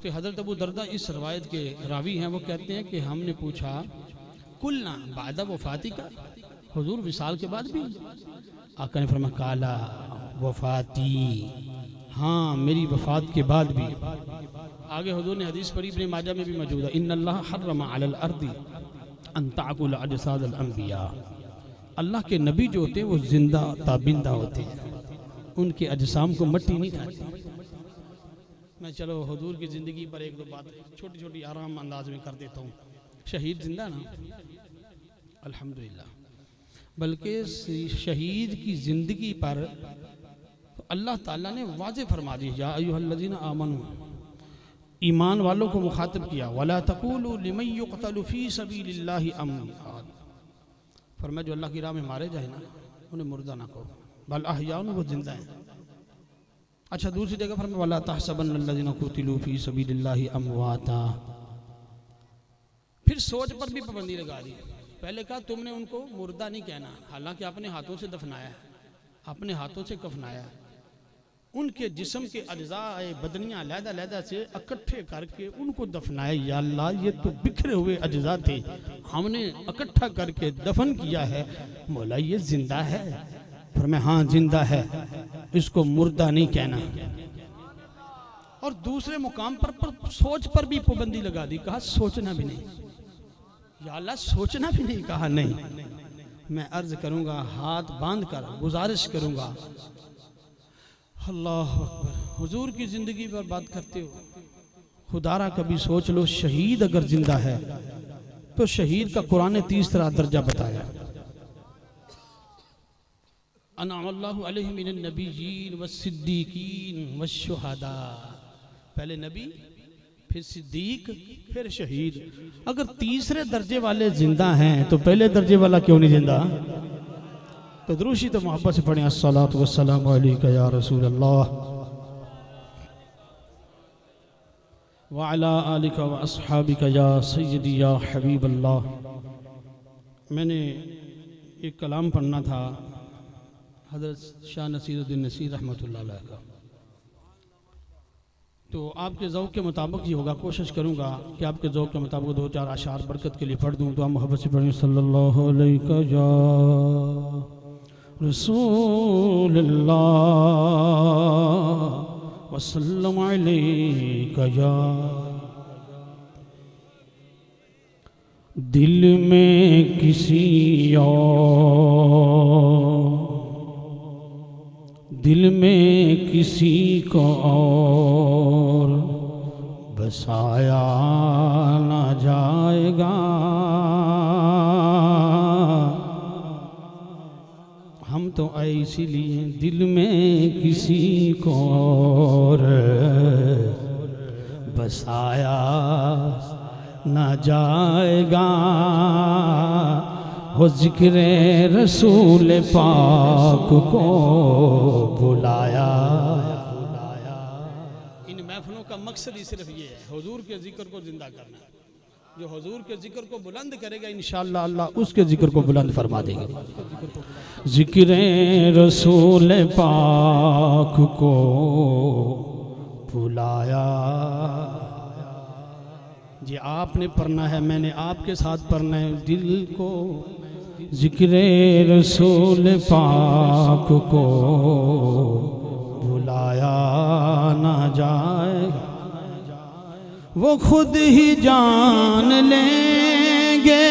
तो हज़रत अबू दरदा इस रवायत के रावी हैं, वो कहते हैं कि हमने पूछा कुलना बादा वफाती का, हुजूर विसाल के बाद भी? आका ने फरमाया काला वफाती, हाँ मेरी वफात के बाद भी। आगे हुजूर ने हदीस पढ़ी, इब्ने माजा में भी मौजूद है, इन्नल्लाह हर्रमा अलल अर्दी अन ताकुल अजसादल अंबिया। अल्लाह के नबी जो होते हैं वो जिंदा ताबिंदा होते हैं, उनके अजसाम को मट्टी नहीं खाती। मैं चलो हुजूर की ज़िंदगी पर एक दो बात छोटी छोटी आराम अंदाज में कर देता हूँ। शहीद जिंदा ना, अल्हम्दुलिल्लाह, बल्कि शहीद की ज़िंदगी पर तो अल्लाह ताला ने वाज़े फरमा दिया, या अय्युहल्लज़ीना आमनू, ईमान वालों को मुखातिब किया, वला तक़ूलू लिमन युक़तलु फ़ी सबीलिल्लाहि अमवात, फरमाया जो अल्लाह की राह में मारे जाए ना उन्हें मुर्दा ना कहो, बल अहयाउन, वो जिंदा हैं। अच्छा, दूसरी जगह फरमाया वला तहसबन्नल्लज़ीना क़ुतिलू फ़ी सबीलिल्लाहि अमवाता। फिर सोच पर भी पाबंदी लगा दी। पहले कहा तुमने उनको मुर्दा नहीं कहना, हालांकि अपने हाथों से दफनाया है, अपने हाथों से कफनाया है, उनके जिस्म के अज्जा बदनियाँ लहदा से इकट्ठे करके उनको दफनाया। या अल्लाह, ये तो बिखरे हुए अज्जा थे, हमने इकट्ठा करके दफन किया है, मौला ये जिंदा है? फरमाया हाँ जिंदा है, इसको मुर्दा नहीं कहना। और दूसरे मुकाम पर सोच पर भी पाबंदी लगा दी, कहा सोचना भी नहीं। या अल्लाह, सोचना भी नहीं? कहा नहीं। मैं अर्ज करूंगा, हाथ बांध कर गुजारिश करूंगा, अल्लाह अकबर, हुजूर की जिंदगी पर बात करते हो, खुदारा कभी सोच लो, शहीद अगर जिंदा है तो शहीद का कुरान ने तीसरा दर्जा बताया, अनअमल्लाहु अलैहिम मिनन नबिय्यीन वस्सिद्दीकीन वश्शुहदा। पहले नबी, फिर सिद्दीक, फिर शहीद। अगर तीसरे दर्जे वाले जिंदा हैं तो पहले दर्जे वाला क्यों नहीं जिंदा? तो दुरूशी तो मोहब्बत से पढ़ें, अस्सलातु वस्सलामु अलैका या रसूल अल्लाह व अला आलिका व अस्हाबिका या सय्यदी या हबीब अल्लाह। मैंने एक कलाम पढ़ना था हज़रत शाह नसीरुद्दीन नसीर रहमतुल्लाह अलैह का, तो आपके ज़ौक़ के मुताबिक ही होगा। कोशिश करूँगा कि आपके ज़ौक़ के मुताबिक दो चार अशार बरकत के लिए पढ़ दूँ। तो आप मोहब्बत से पढ़ें, सल्लल्लाहु अलैका या रसूलल्लाह वसल्लम अलैका या। दिल में किसी और, दिल में किसी को और बसाया ना जाएगा, हम तो आए इसीलिए दिल में किसी को और बसाया ना जाएगा। हो ज़िक्र रसूल पाक को बुलाया। इन महफिलों का मकसद ही सिर्फ ये है, हुजूर के जिक्र को जिंदा करना। जो हुजूर के जिक्र को बुलंद करेगा इंशाअल्लाह अल्लाह उसके जिक्र को बुलंद फरमा देगा। ज़िक्र रसूल पाक को बुलाया। जी आपने पढ़ना है, मैंने आपके साथ पढ़ना है। दिल को ज़िक्र रसूल पाक को बुलाया ना जाएगा, वो खुद ही जान लेंगे,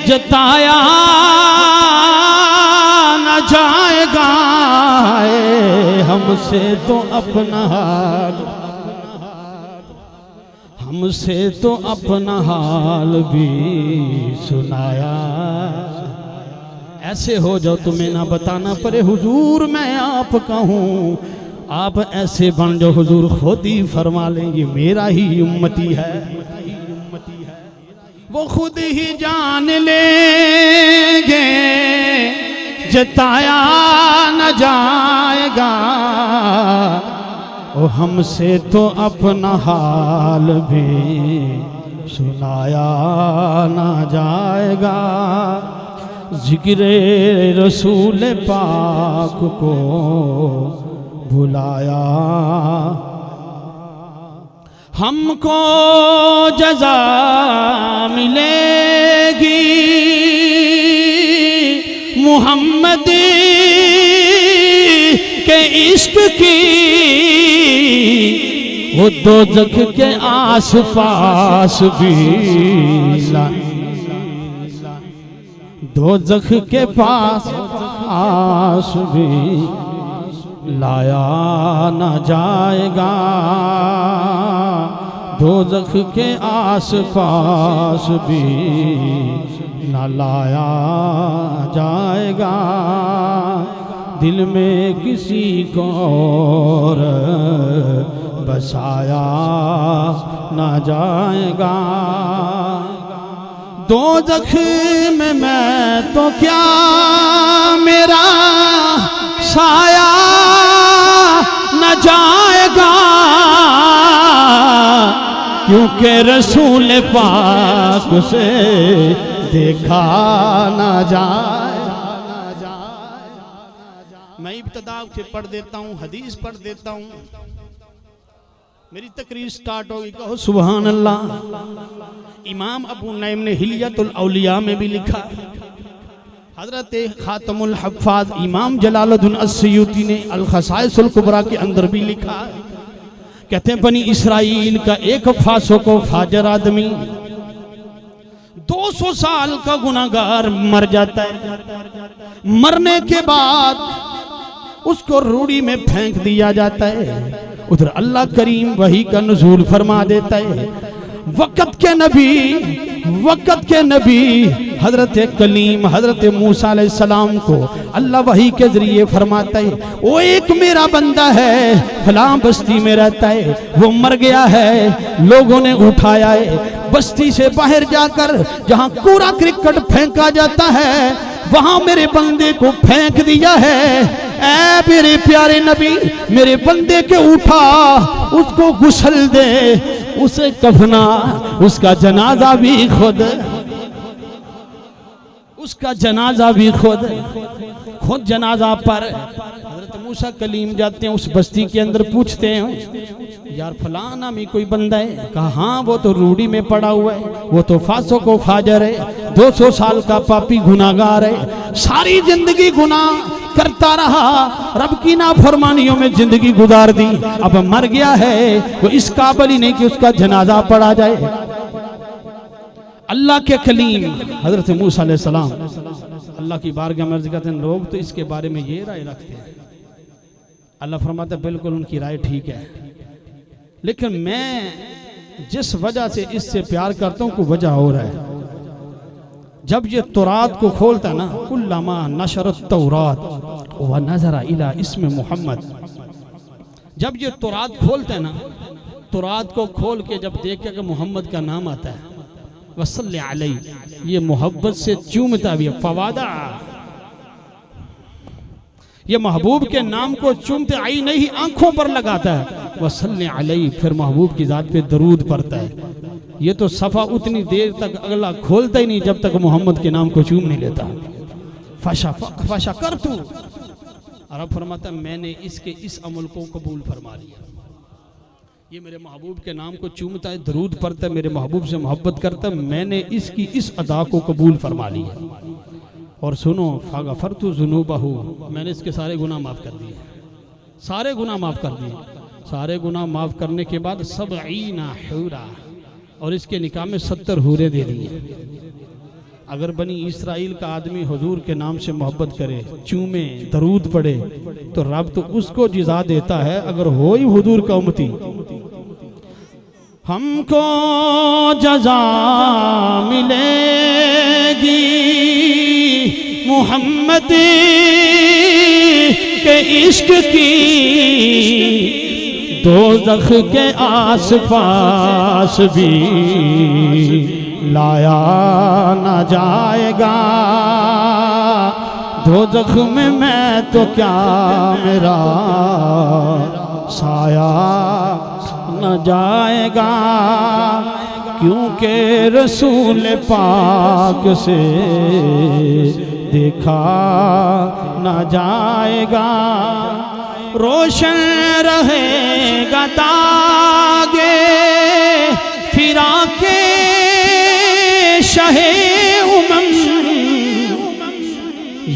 जताया ना जाएगा। हमसे तो अपना हाल, हमसे तो अपना हाल भी सुनाया। ऐसे हो जाओ तुम्हें ना बताना पड़े हुजूर मैं आपका हूँ, आप ऐसे बन जाओ हुजूर खुद ही फरमा लेंगे मेरा ही उम्मती है। वो खुद ही जान लेंगे, जताया न जाएगा। ओ हमसे तो अपना हाल भी सुनाया ना जाएगा। ज़िक्र रसूल पाक को बुलाया हमको जज़ा मिलेगी मोहम्मद के इश्क की, वो दोज़ख के आस पास भी दोज़ख के पास आस भी लाया न जाएगा, दोज़ख के आस पास भी न लाया जाएगा, दिल में किसी को और बसाया न जाएगा। दोज़ख में मैं तो क्या मेरा साया न जाएगा, क्योंकि रसूल पाक से देखा न जाए। मैं इब्तिदा से पढ़ देता हूँ, हदीस पढ़ देता हूँ, मेरी तकरीर स्टार्ट होगी। कहो सुभान अल्लाह। इमाम अबू नईम ने हिलियतुल औलिया में भी लिखा, हजरत खातमुल हफ़ाज़ इमाम जलालुद्दीन अस्सयूती ने अल खसाइसुल कुबरा के अंदर भी लिखा। कहते हैं बनी इसराइल का एक फासो को फाजर आदमी 200 साल का गुनाहगार मर जाता है, मरने के बाद उसको रूड़ी में फेंक दिया जाता है। उधर अल्लाह करीम वही का नुज़ूल फरमा देता है। वक़्त के नबी हजरत कलीम हजरत मूसा अलैहिस्सलाम को अल्लाह वही के जरिए फरमाता है, वो एक मेरा बंदा है फलां बस्ती में रहता है, वो मर गया है, लोगों ने उठाया है, बस्ती से बाहर जाकर जहां कूड़ा क्रिकेट फेंका जाता है वहां मेरे बंदे को फेंक दिया है। ऐ मेरे प्यारे नबी, मेरे बंदे के उठा, उसको गुस्ल दे, उसे कफना, उसका जनाजा भी खुद, उसका जनाजा भी खुद जनाजा पर हजरत मूसा कलीम जाते हैं उस बस्ती के अंदर, पूछते हैं यार फलां नामी कोई बंदा है? कहा हाँ वो तो रूढ़ी में पड़ा हुआ है, वो तो फासो को फाजर है, 200 साल का पापी गुनाहगार है, सारी जिंदगी गुनाह करता रहा, रब की नाफरमानियों में जिंदगी गुजार दी, अब मर गया है, वो इस काबिल ही नहीं कि उसका जनाजा पढ़ा जाए। अल्लाह के कलीम हजरत मूसा अलैहिस्सलाम अल्लाह की बारगाह में अर्ज़ करते हैं, लोग तो इसके बारे में ये राय रखते हैं। अल्लाह फरमाता है बिल्कुल उनकी राय ठीक है, लेकिन मैं जिस वजह से इससे प्यार करता हूँ कोई वजह हो रहा है। जब ये तौरात को खोलता है ना, कुल्लमा नशरत तौरात व नजरा इला इसमें मोहम्मद, जब ये तौरात खोलते हैं ना, तौरात को खोल के जब देखे कि मोहम्मद का नाम आता है, वसल्ले अलैहि, ये मोहब्बत से चूमता भी है, फवादा, ये महबूब के नाम को चूमते आई नहीं आंखों पर लगाता है, वसल्ले अलैहि, फिर महबूब की जात पे दरूद पड़ता है। ये तो सफ़ा उतनी देर तक अगला खोलता ही नहीं जब तक मोहम्मद के नाम को चूम नहीं लेता। फशा कर तू, और अब फरमाता मैंने इसके इस अमल को कबूल फरमा लिया। ये मेरे महबूब के नाम को चूमता है, दरूद पढ़ता है, मेरे महबूब से मोहब्बत करता है, मैंने इसकी इस अदा को कबूल फरमा लिया। और सुनो, फ़ग़फ़रतु ज़ुनूबहु, मैंने इसके सारे गुनाह माफ़ कर दिए, सारे गुनाह माफ़ कर दिए। सारे गुनाह माफ़ करने के बाद 70 हूरा, और इसके निकाह में 70 हूरे दे दिए। अगर बनी इसराइल का आदमी हुजूर के नाम से मोहब्बत करे, चूमे, दरूद पढ़े, तो रब तो उसको जिज़ा देता है अगर हो ही हुजूर का उम्मती। हमको जज़ा मिलेगी मोहम्मद के इश्क की, दोज़ख के आस पास भी लाया न जाएगा, दोज़ख में मैं तो क्या मेरा साया न जाएगा, क्योंकि रसूल पाक से देखा न जाएगा। रोशन रहेगा दागे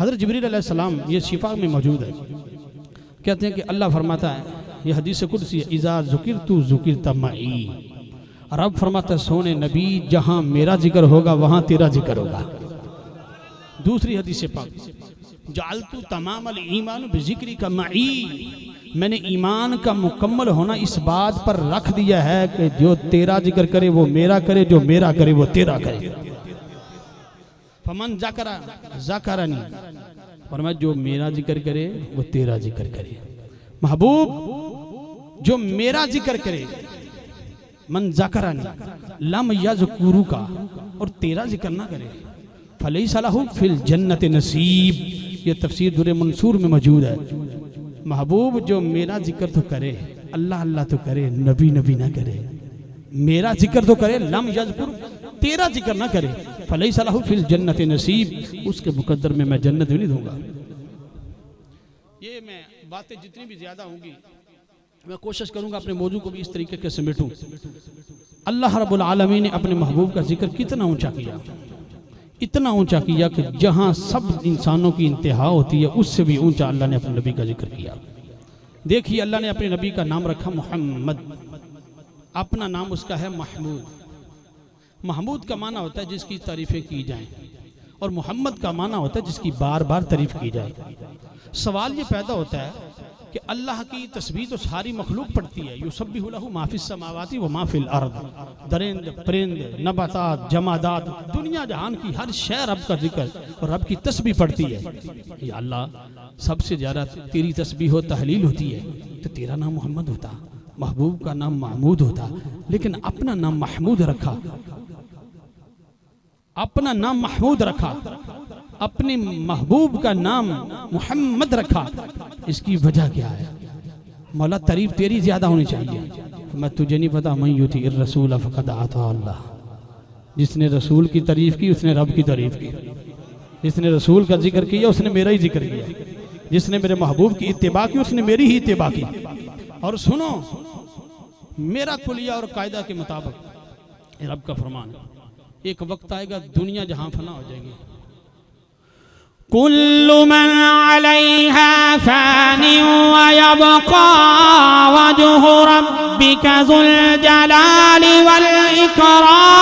हज़रत जिब्रील अलैहिस्सलाम ये शिफा में मौजूद है, कहते हैं कि अल्लाह फरमाता है, ये हदीस कुदसी है, इज़ा ज़ुकिरतु ज़ुकिरता मई। रब फरमाता है सोने नबी जहां मेरा जिक्र होगा वहां तेरा जिक्र होगा। दूसरी हदीस पाक, जालतु तमामल ईमान बिज़िक्री का मई, मैंने ईमान का मुकम्मल होना इस बात पर रख दिया है कि जो तेरा जिक्र करे वो मेरा करे, जो मेरा करे वो तेरा करे। फमन ज़करा ज़करनी, और मैं जो मेरा जिक्र करे वो तेरा जिक्र करे। महबूब जो मेरा जिक्र करे, मन ज़करनी लम यज़कुरू का, और तेरा जिक्र ना करे, फलैसा लहू फिल जन्नत नसीब। ये तफसीर दुर मंसूर में मौजूद है। महबूब जो मेरा जिक्र तो करे, अल्लाह अल्लाह तो करे, नबी नबी ना करे, मेरा जिक्र तो करे, लम यज़कुर, तेरा जिक्र ना करे, फलैसा लहू फिल जन्नत नसीब, उसके मुकद्दर में मैं जन्नत भी नहीं दूंगा। ये मैं बातें जितनी भी ज्यादा होंगी मैं कोशिश करूंगा अपने मौजू को भी इस तरीके से समेटूं। अल्लाह रब्बुल आलमीन ने अपने महबूब का जिक्र कितना ऊंचा किया, इतना ऊंचा किया कि जहां सब इंसानों की इंतहा होती है उससे भी ऊंचा अल्लाह ने अपने नबी का जिक्र किया। देखिए अल्लाह ने अपने नबी का नाम रखा मोहम्मद, अपना नाम उसका है महमूद। महमूद का माना होता है जिसकी तारीफें की जाएं, और मोहम्मद का माना होता है जिसकी बार बार तारीफ की जाए। सवाल ये पैदा होता है कि अल्लाह की तस्बीह तो सारी मखलूक पढ़ती है, युसब्बिहु लहू मा फिस समावाति व मा फिल अर्द, दरिंद परिंद नबातात जमादात, दुनिया जहान की हर शय रब का जिक्र और रब की तस्बीह पढ़ती है। या अल्लाह सबसे ज़्यादा तेरी तस्बीह हो तहलील होती है तो तेरा नाम मोहम्मद होता, महबूब का नाम महमूद होता, लेकिन अपना नाम महमूद रखा, अपना नाम महमूद रखा, अपने महबूब का नाम मोहम्मद रखा। इसकी वजह क्या है? मौला तारीफ तेरी ज्यादा होनी चाहिए। मैं तुझे नहीं पता, मैं युती रसूल फ़क़द आता अल्लाह, जिसने रसूल की तारीफ की उसने रब की तारीफ की, जिसने रसूल का जिक्र किया उसने मेरा ही जिक्र किया, जिसने मेरे महबूब की इत्तिबा की उसने मेरी ही इत्तिबा की। और सुनो मेरा कुलिया और कायदा के मुताबिक रब का फरमान, एक वक्त आएगा दुनिया जहां फना हो जाएगी, कुल्लु मन अलैहा फानी व यबका वजहु रब्बिका ज़ुल जलाली वल इकराम।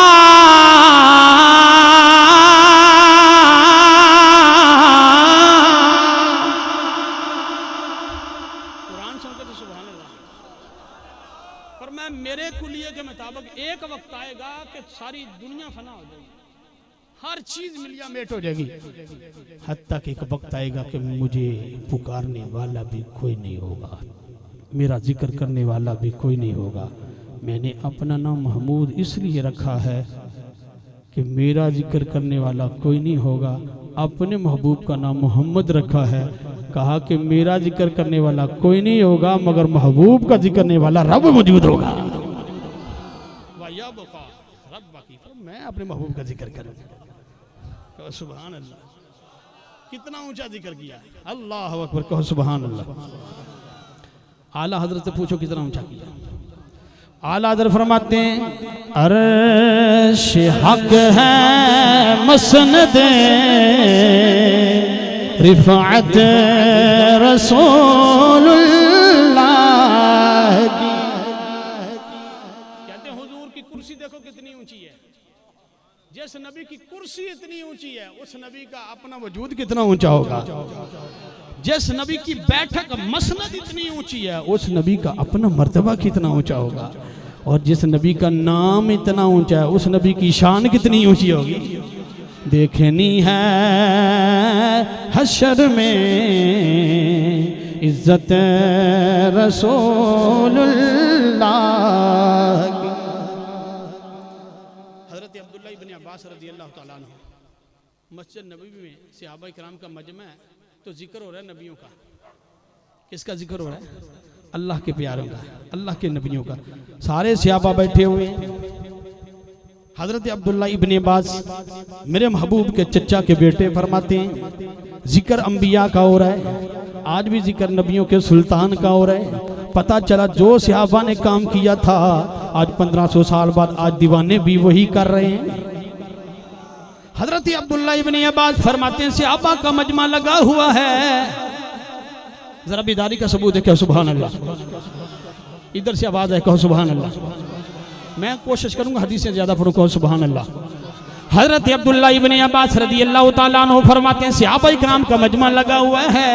कुरान सुनकर तो सुभान अल्लाह। पर मैं मेरे कुलिये के मुताबिक एक वक्त आएगा कि सारी दुनिया फना हो जाएगी, हर चीज मिलिया मेट हो जाएगी, हत्ता कि एक वक्त आएगा कि मुझे पुकारने वाला भी कोई नहीं होगा, मेरा जिक्र करने वाला भी कोई नहीं होगा। मैंने अपना नाम महमूद इसलिए रखा है कि मेरा जिक्र करने वाला कोई नहीं होगा। अपने महबूब का नाम मोहम्मद रखा है, कहा कि मेरा जिक्र करने वाला कोई नहीं होगा मगर महबूब का जिक्र करने वाला रब मौजूद होगा। मैं अपने महबूब का जिक्र करूंगा। सुभान अल्लाह, कितना ऊंचा जिक्र किया है। अल्लाह अकबर, कहो सुभान अल्लाह। आला हजरत से पूछो कितना ऊंचा किया। आला हजरत फरमाते हैं अर्श हक है मसनद रिफाअत रसूलुल्लाह की। कहते हैं हुजूर की कुर्सी देखो कितनी ऊंची है, जिस नबी की कुर्सी इतनी ऊंची है उस नबी का अपना वजूद कितना ऊंचा होगा। जिस नबी की बैठक मसनद इतनी ऊंची है उस नबी का अपना मर्तबा कितना ऊंचा होगा। और जिस नबी का नाम इतना ऊंचा है उस नबी की शान कितनी ऊंची होगी। देखनी है हशर में इज्जत रसूलुल्लाह की। हज़रत अब्दुल्लाह इब्न अब्बास रज़ियल्लाहु तआला अन्हु मस्जिद नबवी में सहाबा किराम का मजमा है, तो जिक्र हो रहा है नबियों का। किसका जिक्र हो रहा है? अल्लाह के प्यारों का, अल्लाह के नबियों का। सारे सहाबा बैठे हुए हैं। हजरत अब्दुल्ला इब्न अब्बास मेरे महबूब के चचा के बेटे फरमाते हैं जिक्र अंबिया का हो रहा है, आज भी जिक्र नबियों के सुल्तान का हो रहा है। पता चला जो सहाबा ने काम किया था आज 1500 साल बाद आज दीवाने भी वही कर रहे हैं। हजरत अब्दुल्ला इब्न अब्बास फरमाते हैं सहाबा का मजमा लगा हुआ है। जरा बेदारी का सबूत है, कहो सुभान अल्लाह। इधर से आवाज है, कहो सुभान अल्लाह। मैं कोशिश करूंगा हदीसें ज्यादा पढ़ूं, कहो सुभान अल्लाह। हजरत अब्दुल्ला इब्न अब्बास रदियल्लाहु ताला अन्हु फरमाते हैं सहाबा इकराम का मजमा लगा हुआ है,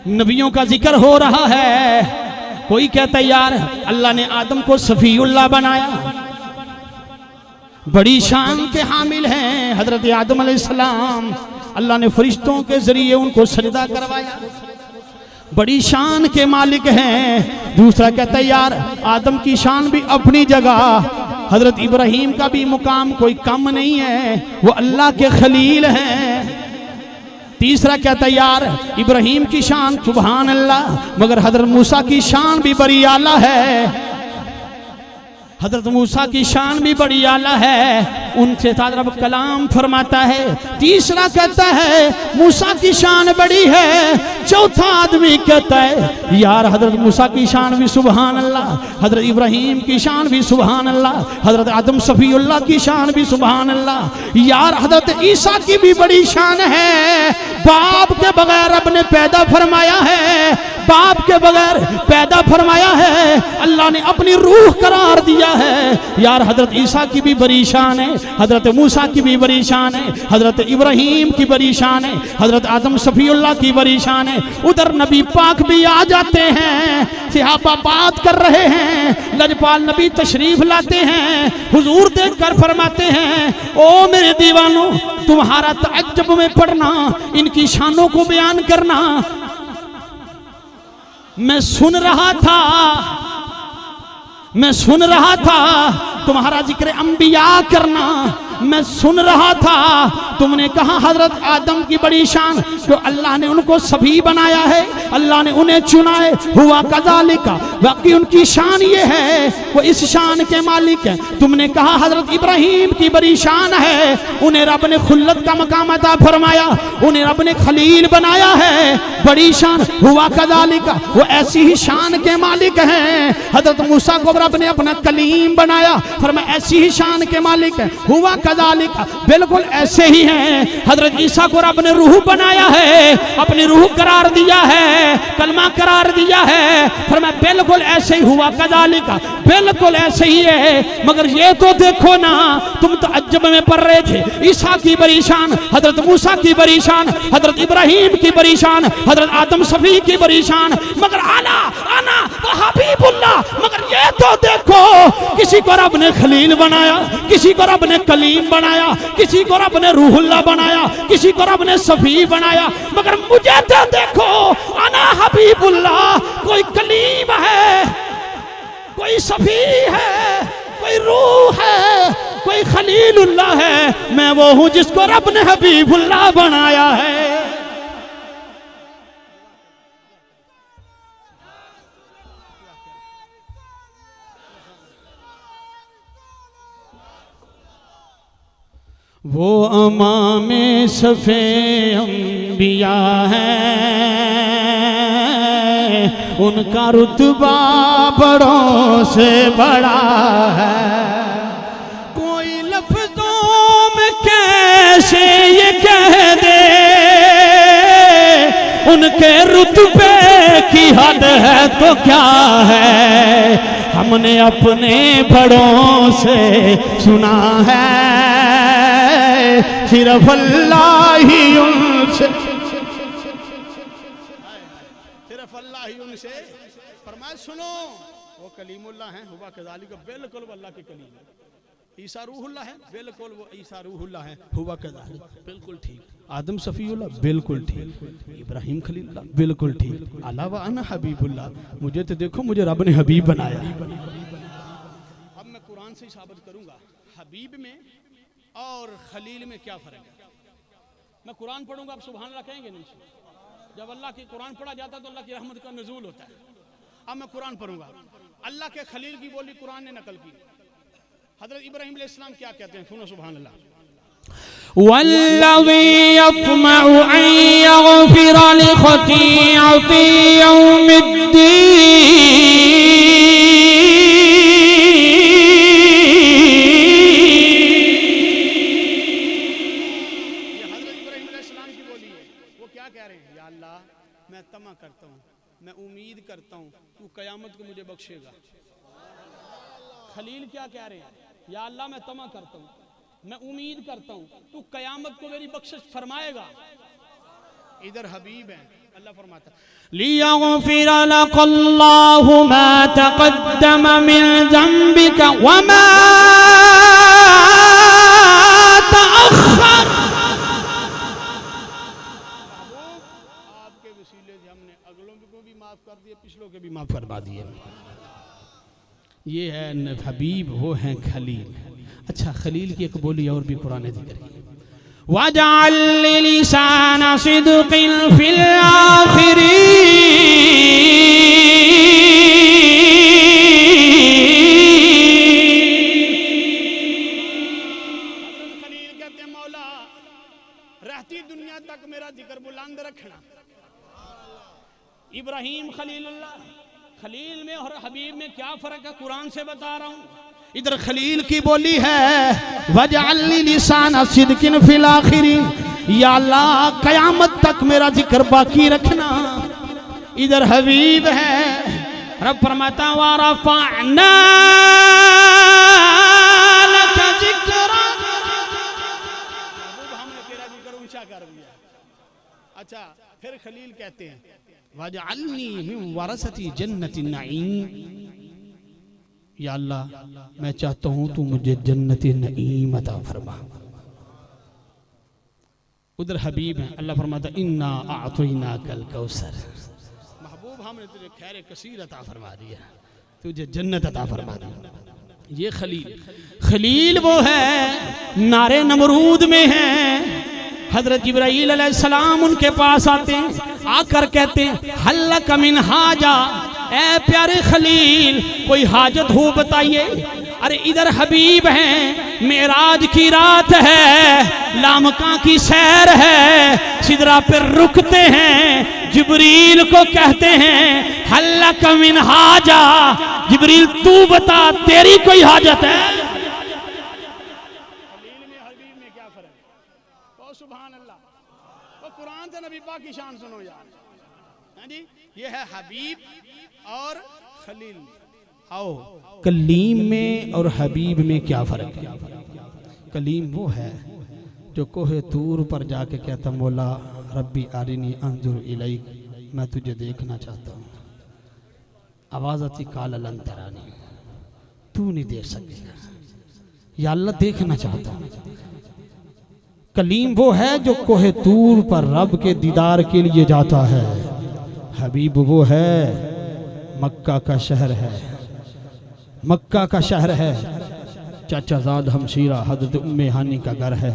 नबियों का जिक्र हो रहा है। कोई कहता है यार अल्लाह ने आदम को सफीउल्लाह बनाया, बड़ी शान के हामिल हैं हजरत आदम अलैहिस्सलाम, अल्लाह ने फरिश्तों के जरिए उनको सजदा करवाया, बड़ी शान के मालिक हैं। दूसरा कहता है यार आदम की शान भी अपनी जगह, हजरत इब्राहीम का भी मुकाम कोई कम नहीं है, वो अल्लाह के खलील हैं। तीसरा कहता है यार इब्राहीम की शान सुभान अल्लाह, मगर हजरत मूसा की शान भी बड़ी आला है, हजरत मूसा की शान भी बड़ी आला है, उनसे साथ रब कलाम फरमाता है। तीसरा कहता है मूसा की शान बड़ी है। चौथा आदमी कहता है यार हजरत मूसा की शान भी सुभान अल्लाह, हजरत इब्राहीम की शान भी सुभान अल्लाह, हजरत आदम सफीउल्लाह की शान भी सुभान अल्लाह, यार हजरत ईसा की भी बड़ी शान है। बाप के बगैर रब ने पैदा फरमाया है, बाप के बगैर पैदा फरमाया है, अल्लाह ने अपनी रूह करार दिया है। यार हजरत ईसा की भी बड़ी शान है, हजरत मूसा की भी बड़ी शान है, हजरत इब्राहीम की बड़ी शान है, हजरत आदम सफीउल्लाह की बड़ी शान है। उधर नबी पाक भी आ जाते हैं, सहाबा बात कर रहे हैं, लजपाल नबी तशरीफ लाते हैं, हुजूर देखकर फरमाते हैं ओ मेरे दीवानों तुम्हारा तअज्जुब में पढ़ना, इनकी शानों को बयान करना। मैं सुन रहा था तुम्हारा जिक्र अंबिया करना, मैं सुन रहा था तुमने कहा हजरत आदम की बड़ी शान, तो अल्लाह ने उनको सभी बनाया है, अल्लाह ने उन्हें चुना है, हुआ कज़ालिका, बाकी उनकी शान ये है वो इस शान के मालिक हैं। तुमने कहा हजरत इब्राहीम की बड़ी शान है, उन्हें रब ने खुल्लत का मकाम अता फरमाया, उन्हें रब ने खलील बनाया है, बड़ी शान, हुआ कज़ालिका, वो ऐसी ही शान के मालिक हैं। हजरत मूसा को रब ने अपना कलीम बनाया, फरमाया ऐसी ही शान के मालिक है, हुआ कज़ालिका, बिल्कुल ऐसे ही हैं। हजरत ईसा को रब ने रूह बनाया है, अपनी रूह करार दिया है, कलमा करार दिया है, फरमाया बिल्कुल ऐसे ही, हुआ कज़ालिका, बिल्कुल ऐसे ही है। मगर ये तो देखो ना, तुम तो अज्जब में पढ़ रहे थे, ईसा की बड़ी शान, हजरत मूसा की बड़ी शान, हजरत इब्राहीम की बड़ी शान, हजरत आदम सफी की बड़ी शान, मगर आना वो हबीबुल्लाह, मगर ये तो देखो किसी को रब ने खलील बनाया, किसी को रब ने कलीम बनाया, किसी को रब ने रूहुल्लाह बनाया, किसी को रब ने सफी बनाया, मगर मुझे तो देखो आना हबीबुल्लाह, कोई कलीम है, कोई सफी है, कोई रूह है, कोई खलीलुल्लाह है, मैं वो हूं जिसको रब ने हबीबुल्लाह बनाया है। वो अमामे सफ़े अंबिया है, उनका रुतबा बड़ों से बड़ा है, कोई लफ्ज़ों में कैसे ये कह दे, उनके रुतबे की हद है तो क्या है, हमने अपने बड़ों से सुना है, सिर्फ अल्लाह ही उनसे, सिर्फ अल्लाह ही उनसे फरमाया सुनो वो कलीमुल्लाह हैं, हुआ कज़ालिका, बिल्कुल वो अल्लाह के कलीम है। ईसा रूहुल्लाह है, बिल्कुल वो ईसा रूहुल्लाह है, हुआ कज़ालिका, बिल्कुल ठीक। आदम सफ़ीउल्लाह, बिल्कुल ठीक। इब्राहीम खलीलुल्लाह, बिल्कुल ठीक। अलावा अना हबीबुल्लाह, मुझे तो देखो मुझे रब ने हबीब बनाया। अब मैं कुरान से साबित करूंगा हबीब में और खलील में क्या फर्क है। मैं कुरान पढ़ूंगा, आप सुभान अल्लाह कहेंगे नहीं? जब अल्लाह की कुरान पढ़ा जाता है तो अल्लाह की रहमत का नुज़ूल होता है। अब मैं कुरान पढ़ूंगा, अल्लाह के खलील की बोली कुरान ने नकल की। हजरत इब्राहीम अलैहिस्सलाम क्या कहते हैं, सुनो सुभान अल्लाह। वल्लज़ी यत्मउ अन यग़फ़िर लिख़तीअती यौमिद्दीन, तमा करता हूँ, मैं उम्मीद करता हूँ तू कयामत को मुझे बख्शेगा। खलील क्या कह रहे हैं? या अल्लाह मैं तमा करता हूँ, मैं उम्मीद करता हूँ तू कयामत को मेरी बख्शिश फरमाएगा। इधर हबीब है, अल्लाह फरमाता लियग़फ़िर लकल्लाहु मा तक़द्दम मिन ज़ंबिका व मा तअख़्ख़र। आपके वसीले से हमने अगलों को भी माफ कर दिए, पिछलों के भी माफ करवा दिए। ये है हबीब, वो हैं खलील। अच्छा, खलील की एक बोली और भी कुरान ने जिक्र की, वजअल लिसान सिद्क़िन फिल आखिरीन। खलील कहते हैं मौला रहती दुनिया तक मेरा जिक्र बुलंद रखना। इब्राहिम खलीलुल्लाह, खलील में और हबीब में क्या फर्क है कुरान से बता रहा हूँ। इधर खलील की बोली है वजअल लिसान सिद्किन फिल आखिरीन, या अल्लाह कयामत तक मेरा जिक्र बाकी रखना। इधर हबीब है, रब फरमाता व रफ़अना लक ज़िक्रक, हमने तेरा जिक्र ऊंचा कर दिया। अच्छा, फिर खलील कहते हैं वजअलनी मिन वरसती जन्नतिन नईम, या अल्लाह मैं चाहता हूं तू मुझे जन्नत नईम अता फरमा। उधर हबीब है, अल्लाह फरमाता इन्ना अअतैनाकल कौसर, महबूब हमने तुझे खैर कसीर अता फरमा दिया, तुझे जन्नत अता फरमा दी। ये खलील, खलील वो है नारे नमरूद में है। हजरत जिब्राईल अलैहिस्सलाम उनके पास आते हैं, आकर कहते हैं हल्लक मिन हाजा, ए प्यारे खलील कोई हाजत हो बताइए। अरे इधर हबीब हैं, मेराज की रात है, लामका की सैर है, सिदरा पर रुकते हैं, जिब्रील को कहते हैं हल्लक मिन हाजा, जिब्रील तू बता तेरी कोई हाजत है? सुभान अल्लाह, वो कुरान से नबी पाक की शान सुनो यार। हाँ जी, ये है हबीब और खलील। आओ, कलीम में और हबीब में क्या फर्क है? कलीम वो है जो कोहे तूर पर जाके कहता मौला रब्बी आरिनी अंजुर इलैक, मैं तुझे देखना चाहता हूँ। आवाज आती काला लन तरानी, तू नहीं देख सकेगा, या अल्लाह देखना चाहता हूँ। कलीम वो है जो कोहे तूर पर रब के दीदार के लिए जाता है। हबीब वो है मक्का का शहर है, मक्का का शहर है, चाचाजाद हमशीरा हजरत उम्मे हानी का घर है।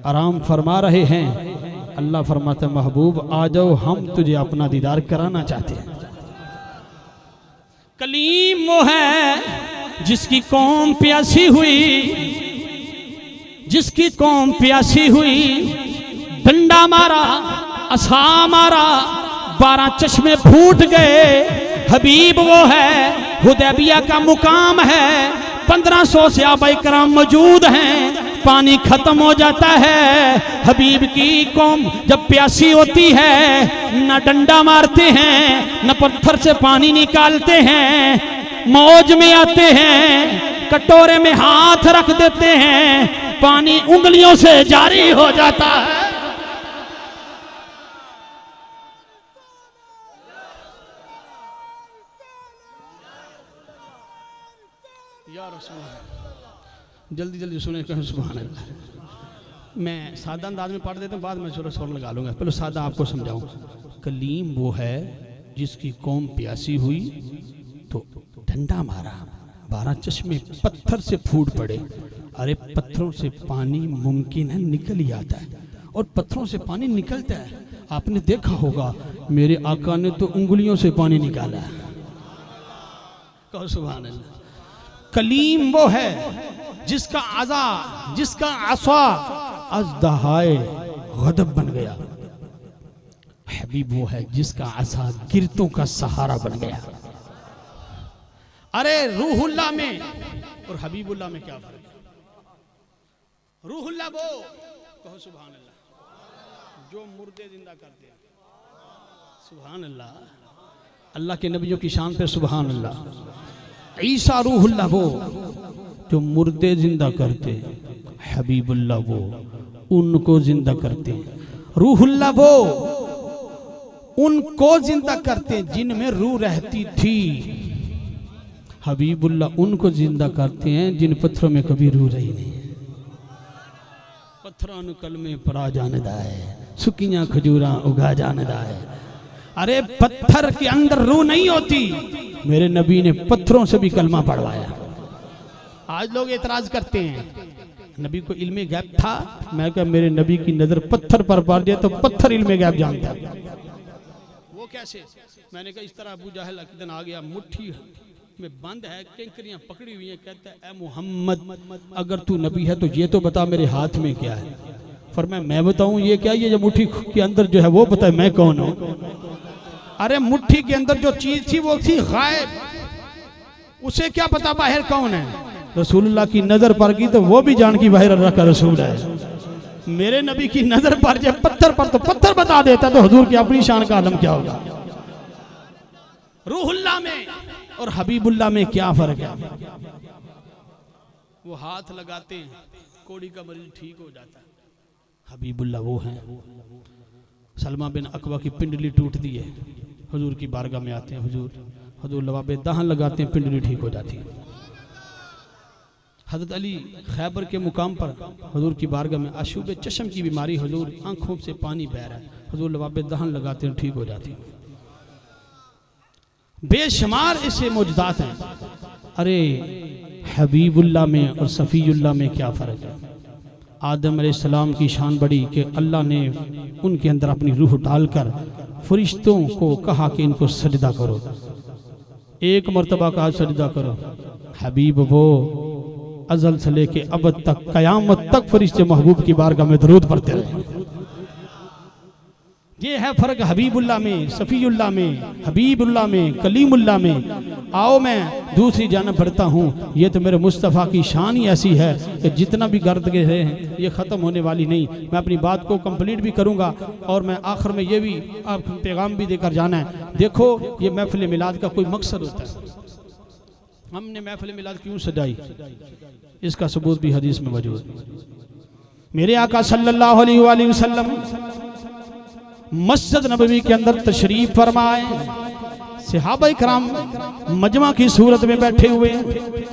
आराम फरमा रहे हैं, अल्लाह फरमाते महबूब आ जाओ, हम तुझे अपना दीदार कराना चाहते हैं। कलीम वो है जिसकी कौम प्यासी हुई, जिसकी कौम प्यासी हुई, डंडा मारा, असा मारा, 12 चश्मे फूट गए। हबीब वो है, हुदैबिया का मुकाम है, 1500 सहाबा इकराम मौजूद हैं, पानी खत्म हो जाता है। हबीब की कौम जब प्यासी होती है न डंडा मारते हैं न पत्थर से पानी निकालते हैं, मौज में आते हैं, कटोरे में हाथ रख देते हैं, पानी उंगलियों से जारी हो जाता है। या रसूल, जल्दी जल्दी सुने सुभान अल्लाह। मैं सादा अंदाज में पढ़ देता हूँ, बाद में सूरह सुर लगा लूंगा, पहले सादा आपको समझाऊं। कलीम वो है जिसकी कौम प्यासी हुई तो डंडा मारा, 12 चश्मे पत्थर से फूट पड़े। अरे पत्थरों से पानी मुमकिन है निकल ही आता है, और पत्थरों से पानी निकलता है। आपने देखा होगा मेरे आका ने तो उंगलियों से पानी निकाला। कहो सुभान अल्लाह। कलीम वो है जिसका अज़ा, जिसका असा अज़दहाए गदब बन गया। हबीब वो है जिसका असा गिरतों का सहारा बन गया। अरे रूहुल्लाह में और हबीबुल्लाह में क्या फर्क है? रूहुल्लाह वो, कहो सुभान अल्लाह, जो मुर्दे जिंदा करते हैं, सुभान अल्लाह, अल्लाह के नबियों की शान पे सुभान अल्लाह। ईसा रूहुल्लाह वो जो मुर्दे जिंदा करते, हबीबुल्लाह वो उनको जिंदा करते, रूहुल्लाह वो उनको जिंदा करते जिनमें रूह रहती थी, हबीबुल्लाह उनको जिंदा करते हैं जिन पत्थरों में कभी रूह रही नहीं। पत्थरों नु कलमे परा जाने दा है, सुकियां खजूरा उगा जाने दा है। अरे पत्थर के अंदर रूह नहीं होती, मेरे नबी ने पत्थरों से भी कलमा पढ़वाया। आज लोग एतराज करते हैं नबी को इल्मे गैब था, मैं कहा मेरे नबी की नजर पत्थर पर पड़ दिया तो पत्थर इल्मे गैब जानता। वो कैसे? मैंने कहा इस तरह अबू जहल एक दिन आ गया, मुट्ठी में बंद है, केंकरियां पकड़ी हुई हैं, कहता है ए मोहम्मद अगर तू नबी है तो ये तो बता मेरे हाथ में क्या है। फरमाया मैं बताऊं ये क्या, ये जो मुट्ठी के अंदर जो है वो बताए मैं कौन हूं। अरे मुट्ठी के अंदर जो चीज थी वो थी गायब, उसे क्या पता बाहर कौन है। रसूलुल्लाह की नजर पर की तो वो भी जान की बाहर अल्लाह का रसूल है। मेरे नबी की नजर पर जब पत्थर पर तो पत्थर बता देता, तो हुजूर की अपनी शान का आलम क्या होगा। रूहुल्लाह में और हबीबुल्लाह में क्या फर्क है? वो हाथ लगाते हैं कोड़ी का मरीज ठीक हो जाता है, हबीबुल्लाह वो हैं। सलमा बिन अकवा की पिंडली टूटती है, हुजूर की बारगाह में आते हैं, हुजूर लवाबे दहन लगाते हैं, पिंडली ठीक हो जाती है। हजरत अली खैबर के मुकाम पर हुजूर की बारगाह में आशूब चश्म की बीमारी, हुजूर आंखों से पानी बह रहा है, हुजूर लवाबे दहन लगाते हैं, ठीक हो जाती है। बेशुमार ऐसे मौजूदात हैं। अरे हबीबुल्लाह में और सफ़ीउल्लाह में क्या फ़र्क है? आदम अलैहिस्सलाम की शान बड़ी कि अल्लाह ने उनके अंदर अपनी रूह डालकर फरिश्तों को कहा कि इनको सजदा करो, एक मर्तबा कहा सजदा करो। हबीब वो अज़ल से लेके अब तक कयामत तक फरिश्ते महबूब की बारगाह में दरूद पढ़ते रहे। ये है फर्क हबीबुल्लाह में, सफ़ीउल्लाह में, हबीबुल्लाह में, कलीमुल्लाह में। आओ मैं दूसरी जानब बढ़ता हूँ। ये तो मेरे मुस्तफ़ा की शान ही ऐसी है कि जितना भी गर्द के हैं ये ख़त्म होने वाली नहीं। मैं अपनी बात को कंप्लीट भी करूँगा और मैं आखिर में ये भी आपको पैगाम भी देकर जाना है। देखो ये महफिल मिलाद का कोई मकसद होता है। हमने महफिल मिलाद क्यों सजाई, इसका सबूत भी हदीस में मौजूद। मेरे आका सल्लल्लाहु अलैहि वसल्लम मस्जिद नबवी के अंदर तशरीफ फरमाए, सहाबा इकराम मजमा की सूरत में बैठे हुए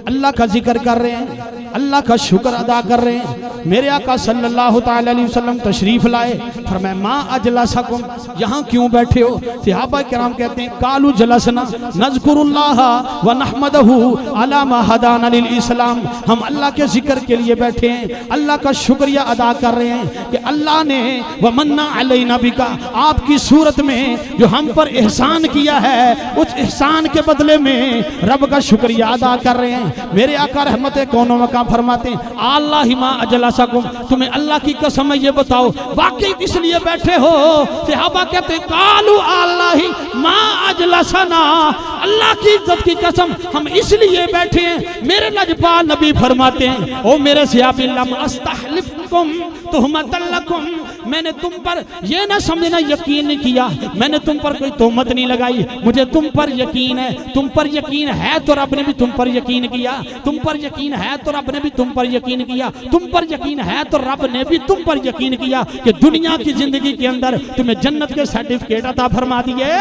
अल्लाह का जिक्र कर रहे हैं, अल्लाह का शुक्र अदा कर रहे हैं। मेरे आका सल्लल्लाहु ताला अलैहि वसल्लम तशरीफ लाए, फरमाया मा अजलसकुम, यहाँ क्यों बैठे हो? सहाबा इकराम कहते हैं कालू जलसना नज़कुरुल्लाह व नहमदहु अला मा हदाना लिल इस्लाम, हम अल्लाह के जिक्र के लिए बैठे हैं, अल्लाह का शुक्रिया अदा कर रहे हैं कि अल्लाह ने व मन्ना अलैना बिका, आपकी सूरत में जो हम पर एहसान किया है उस एहसान के बदले में रब का शुक्रिया अदा कर रहे हैं। मेरे आका रहमत कौनो मकाम फरमाते हैं अल्लाह ही मा अजलसकुम, तुम्हें अल्लाह की कसम है ये बताओ वाकई किस लिए बैठे हो? सहाबा कहते हैं कालू अल्लाह ही मा अजलसना, अल्लाह की इज्जत की कसम हम इसलिए बैठे हैं। मेरे लजपाल नबी फरमाते हैं ओ मेरे सहाबी लम अस्तहलिफकुम तुहमतन लकुम, मैंने तुम पर ये ना समझना यकीन नहीं किया, मैंने तुम पर कोई तोहमत नहीं लगाई, मुझे तुम पर यकीन है। तुम पर यकीन है तो रब ने भी तुम पर यकीन किया, तुम पर यकीन है तो रब ने भी तुम पर यकीन किया, तुम पर यकीन है तो रब ने भी तुम पर यकीन किया कि दुनिया की जिंदगी के अंदर तुम्हें जन्नत के सर्टिफिकेट अता फरमा दिए।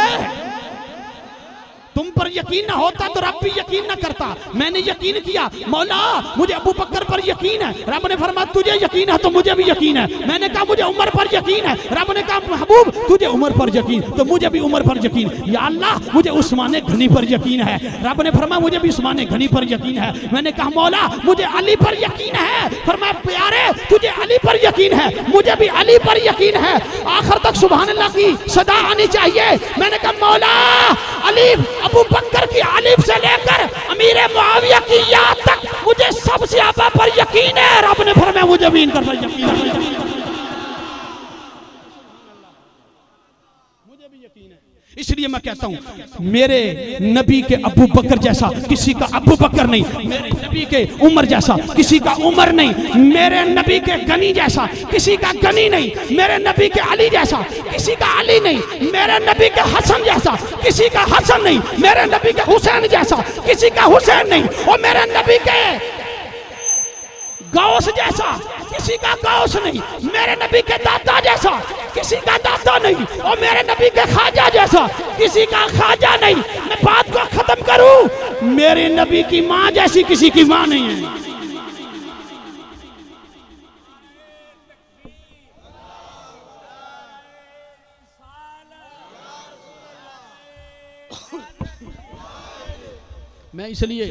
तुम पर यकीन ना होता तो रब भी यकीन ना करता। मैंने यकीन किया मौला मुझे अबू बकर पर यकीन है, रब ने फरमाया तुझे यकीन है तो मुझे भी यकीन है। मैंने कहा मुझे उमर पर यकीन है, रब ने कहा महबूब तुझे उमर पर यकीन तो मुझे भी उमर पर यकीन। या अल्लाह मुझे उस्मान गनी पर यकीन है, रब ने फरमाया मुझे भी उस्मान गनी पर यकीन है। मैंने कहा मौला मुझे अली पर यकीन है, फरमाया प्यारे तुझे अली पर यकीन है, मुझे भी अली पर यकीन है। आखिर तक सुभान अल्लाह की सदा आनी चाहिए। मैंने कहा मौला अली अबू बकर की अलीफ से लेकर अमीर मुआविया की या तक मुझे सब सहाबा पर यकीन है। रब ने फरमाया मुझे भी इन पर यकीन है, मुझे भी यकीन है। इसलिए मैं कहता हूं मेरे नबी के अबू बकर जैसा किसी का अबू बकर नहीं, मेरे नबी के उमर जैसा किसी का उमर नहीं, मेरे नबी के गनी जैसा किसी का गनी नहीं, मेरे नबी के अली जैसा किसी का अली नहीं, मेरे नबी के हसन जैसा किसी का हसन नहीं, मेरे नबी के हुसैन जैसा किसी का हुसैन नहीं, और मेरे नबी के गौस जैसा किसी का गौस नहीं, मेरे नबी के दादा जैसा किसी का दादा नहीं, और मेरे नबी के खाजा जैसा किसी का खाजा नहीं। मैं बात को खत्म करूं, मेरे नबी की मां जैसी किसी की मां नहीं है। मैं इसलिए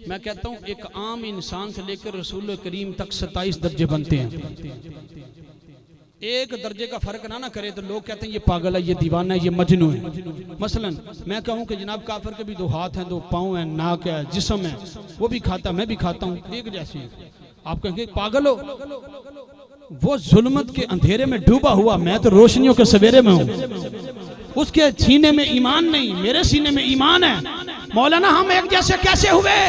मैं कहता हूं एक आम इंसान से लेकर रसूल करीम तक 27 दर्जे बनते हैं। एक दर्जे का फर्क ना करे तो लोग कहते हैं ये पागल है, ये दीवाना है, ये मजनू है। मसलन मैं कहूं कि जनाब काफिर के भी 2 हाथ हैं, 2 पाँव हैं, नाक है, जिस्म है, वो भी खाता मैं भी खाता हूं, एक जैसे हैं। आप कहेंगे पागल हो, वो जुल्मत के अंधेरे में डूबा हुआ, मैं तो रोशनियों के सवेरे में हूं। उसके सीने में ईमान नहीं, मेरे सीने में ईमान है। मौलाना हम एक जैसे कैसे हुए?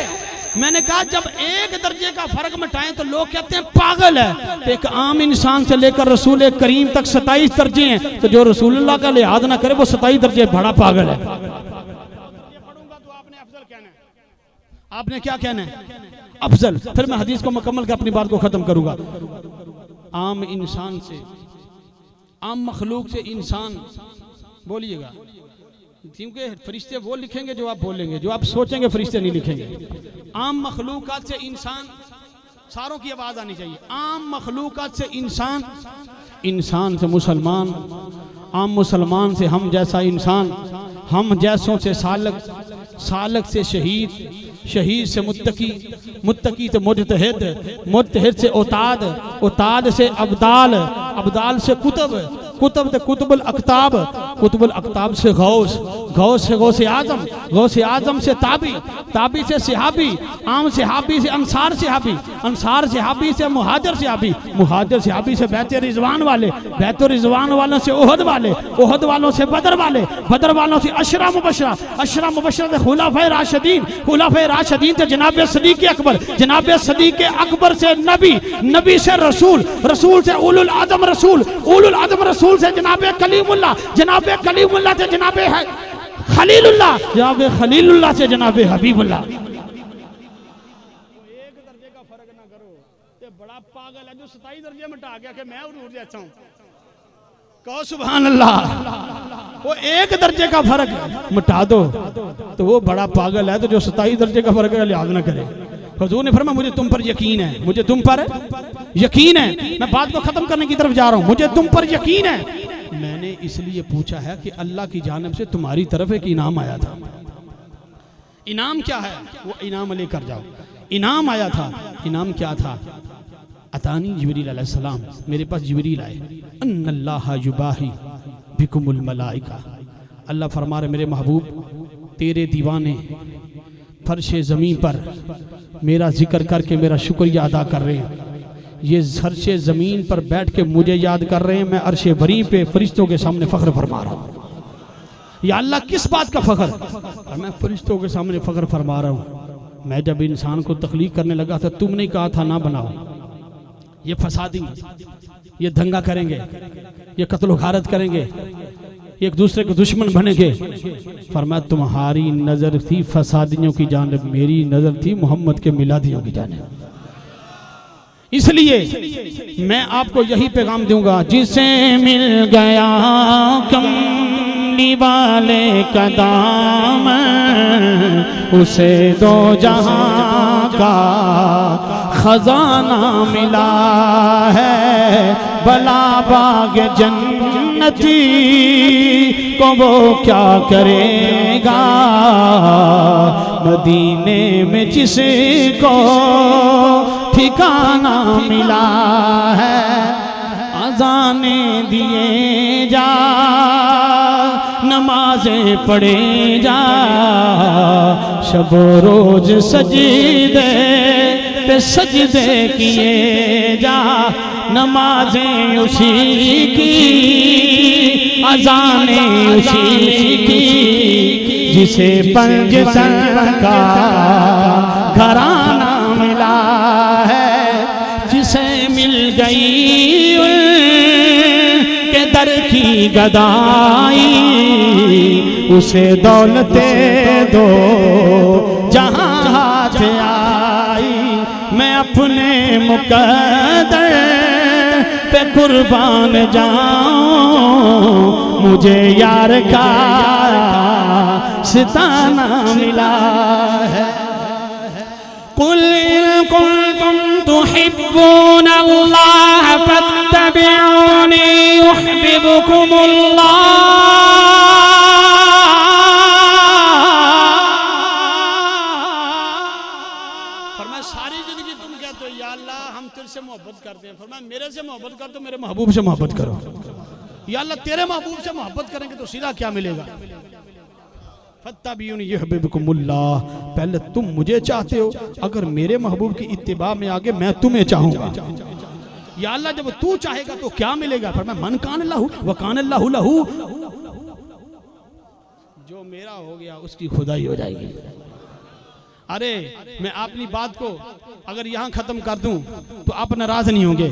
मैंने कहा जब एक दर्जे का फर्क मिटाएं तो लोग कहते हैं पागल है। तो एक आम इंसान से लेकर रसूल करीम तक 27 दर्जे हैं, तो जो रसूलुल्लाह का लिहाज ना करे वो 27 दर्जे बड़ा पागल है। आपने क्या कहना है? अफजल। फिर मैं हदीस को मुकम्मल कर अपनी बात को खत्म करूंगा। आम इंसान से, आम मखलूक से इंसान बोलिएगा, क्योंकि फरिश्ते वो लिखेंगे जो आप बोलेंगे, जो आप सोचेंगे फरिश्ते नहीं लिखेंगे। आम मखलूकात से इंसान, सारों की आवाज आनी चाहिए। आम मखलूकात से इंसान, इंसान से मुसलमान, आम मुसलमान से हम जैसा इंसान, हम जैसों से सालक, सालक से शहीद, शहीद से मुत्तकी, मुत्तकी से मुजतहिद, मुजतहिद से उताद, उताद से अब्दाल, अब्दाल से कुतुब, कुतुब से कुतुबुल अक्ताब, कुतुबुल अक्ताब से गौस, गौस से गौस आजम, गौस आजम से ताबी, ताबी से सिहाबी, आम सिहाबी से अंसार सिहाबी, अंसार सिहाबी से मुहाजिर सिहाबी, मुहाजिर सिहाबी से बैत रिजवान वाले, बैत रिजवान वालों से ओहद वाले, ओहद वालों से बदर वाले, बदर वालों से अशरा मुबशरा, अशरा मुबशरा से खुलाफाए राशिदीन, खुलाफाए राशिदीन से जनाब सदीक अकबर, जनाब सदीक अकबर से नबी, नबी से रसूल, रसूल से उलुल आदम रसूल, उलुल आदम रसूल से जनाब कलीमुल्लाह, जनाब कलीमुल्लाह से जनाब है खलीलुल्लाह, जनाब खलीलुल्लाह से जनाब हबीबुल्लाह। एक दर्जे का फर्क ना करो, ये बड़ा पागल है जो 27 दर्जे में टा गया कि मैं उड़ जाता हूं। कहो सुभान अल्लाह। वो एक दर्जे का फर्क मिटा दो तो वो बड़ा पागल है, तो जो 27 दर्जे का फर्क है लिहाज ना करे। हुजूर ने फरमाया मुझे तुम पर यकीन है, मुझे तुम पर यकीन है। मैं बात को खत्म करने की तरफ जा रहा हूं, मुझे तुम पर यकीन है। मैंने इसलिए पूछा है कि अल्लाह की जानिब से तुम्हारी तरफ एक इनाम आया था। इनाम क्या है? वो इनाम लेकर जाओ। इनाम आया था। इनाम क्या था? अतानी जिब्रील अलैहिस्सलाम, मेरे पास जिब्रील आए। अन्नल्लाह युबाही बिकुमुल मलाइका, अल्लाह फरमा रहे मेरे महबूब तेरे दीवाने फर्शे ज़मीन पर मेरा जिक्र करके मेरा शुक्रिया अदा कर रहे हैं। ये फर्शे ज़मीन पर बैठ के मुझे याद कर रहे हैं, मैं अर्शे बरी पे फरिश्तों के सामने फ़ख्र फरमा रहा हूँ। या अल्लाह किस बात का फ़ख्र? मैं फरिश्तों के सामने फ़ख्र फरमा रहा हूँ। मैं जब इंसान को तख्लीक करने लगा था तुमने कहा था ना बनाओ, ये फसादी, ये दंगा करेंगे, ये कत्ल गारत करेंगे, एक दूसरे के दुश्मन बनेंगे। फरमाया तुम्हारी नजर थी फसादियों की जानिब, मेरी नजर थी मोहम्मद के मिलादियों की जानिब। इसलिए मैं आपको यही पैगाम दूंगा, जिसे मिल गया कमली वाले का दामन, उसे दो जहां का खजाना मिला है। भला बाग जन्नती को वो क्या करेगा, मदीने में जिसको ठिकाना मिला है। अज़ाने दिए जा, नमाज़ें पढ़े जा, शब रोज सजीदे पे सजदे किए जा, नमाजें उसी की, अज़ानें उसी की, जिसे पंजतन का घराना मिला है, जिसे मिल गई के दर की गदाई, उसे दौलते दो जहां हाथ आई। मैं अपने मुकद्दर पे कुर्बान जाऊं, मुझे यार का सिताना मिला है। कुल इन कुंतुम तुहिब्बून अल्लाह फत्तबिऊनी युहब्बुकुमुल्लाह। फरमाया सारी जिंदगी तुम कहते हो या अल्लाह हम तेरे से मोहब्बत करते हैं, फरमाया मेरे से मोहब्बत कर तो मेरे महबूब से मोहब्बत करो। या अल्लाह तेरे महबूब से मोहब्बत करेंगे तो सीधा क्या मिलेगा? फत्तबिऊनी युहब्बुकुमुल्लाह। पहले तुम मुझे चाहते हो, अगर मेरे महबूब की इत्तिबा में आगे मैं तुम्हें चाहूंगा। या अल्लाह जब तू चाहेगा तो क्या मिलेगा? फरमाया मन कान लहू व कान अल्लाहु लहू। जो मेरा हो गया उसकी खुदाई हो जाएगी। अरे मैं अपनी बात को अगर यहाँ खत्म कर दूं तो आप नाराज नहीं होंगे।